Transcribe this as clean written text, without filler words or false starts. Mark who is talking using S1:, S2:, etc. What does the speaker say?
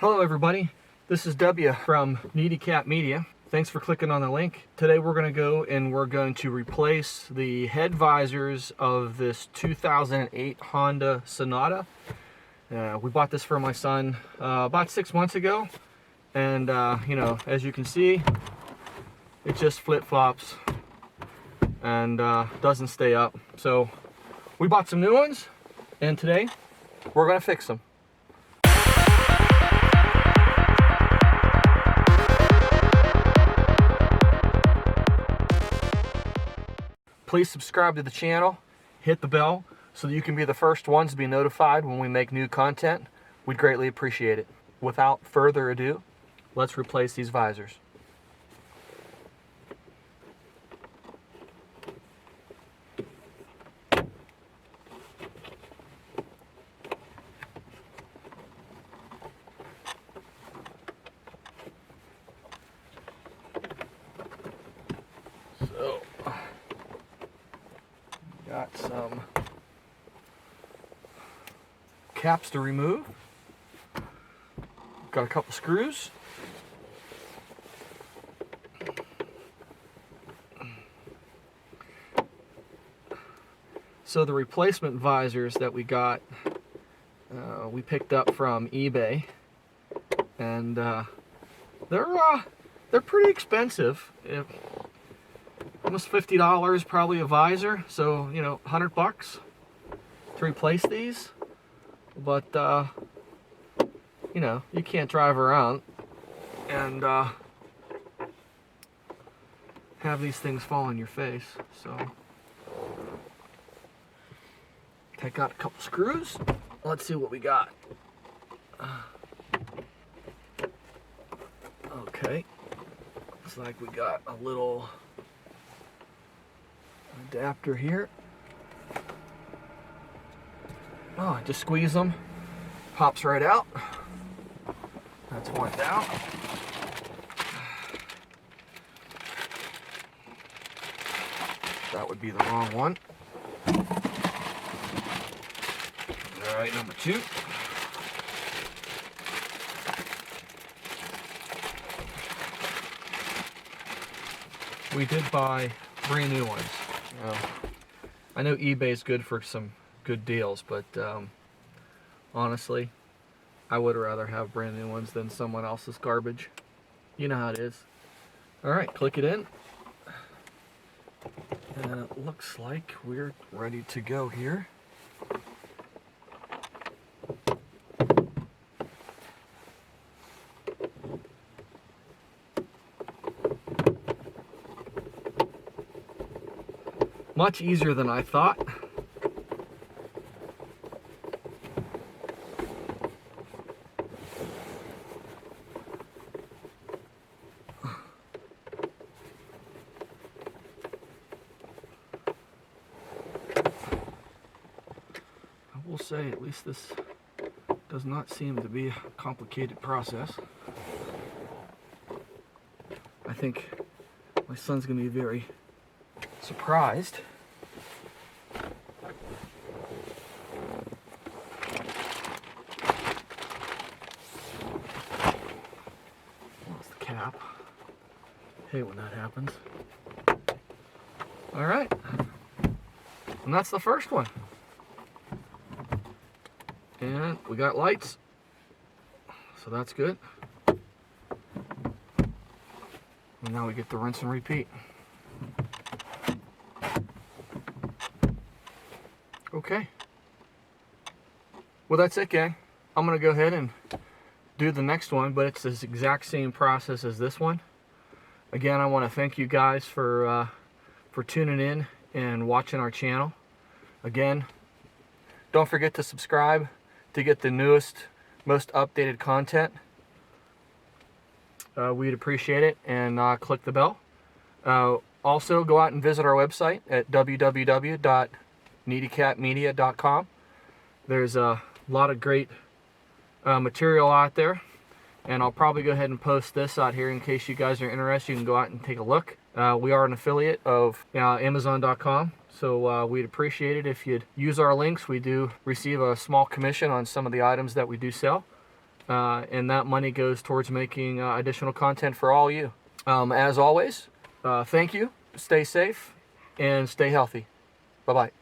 S1: Hello everybody, this is W from Needy Cat Media. Thanks for clicking on the link. Today we're going to go and we're going to replace the head visors of this 2008 Honda Sonata. We bought this for my son about 6 months ago, and you know, as you can see, it just flip-flops and doesn't stay up. So we bought some new ones, and today we're going to fix them. Please subscribe to the channel, hit the bell, so that you can be the first ones to be notified when we make new content. We'd greatly appreciate it. Without further ado, let's replace these visors. So, got some caps to remove. Got a couple screws. So the replacement visors that we got, we picked up from eBay, and they're pretty expensive. Almost $50 probably a visor, so you know, $100 to replace these. But you know, you can't drive around and have these things fall on your face. So take out a couple screws. Let's see what we got. Okay, looks like we got a little adapter here. Oh, just squeeze them, pops right out. That's one down. That would be the wrong one. All right, number two. We did buy brand new ones. I know eBay is good for some good deals, but honestly, I would rather have brand new ones than someone else's garbage. You know how it is. Alright, click it in. And it looks like we're ready to go here. Much easier than I thought. I will say, at least this does not seem to be a complicated process. I think my son's going to be very surprised. Lost the cap. Hey, when that happens. All right, and that's the first one. And we got lights, so that's good. And now we get to rinse and repeat. Okay. Well, that's it, gang. I'm gonna go ahead and do the next one, but it's this exact same process as this one. Again, I want to thank you guys for tuning in and watching our channel. Again, don't forget to subscribe to get the newest, most updated content. We'd appreciate it, and click the bell. Also, go out and visit our website at www.needycatmedia.com. There's a lot of great material out there, and I'll probably go ahead and post this out here in case you guys are interested. You can go out and take a look. We are an affiliate of Amazon.com, so we'd appreciate it if you'd use our links. We do receive a small commission on some of the items that we do sell. and that money goes towards making additional content for all you. As always, thank you, stay safe, and stay healthy. Bye-bye.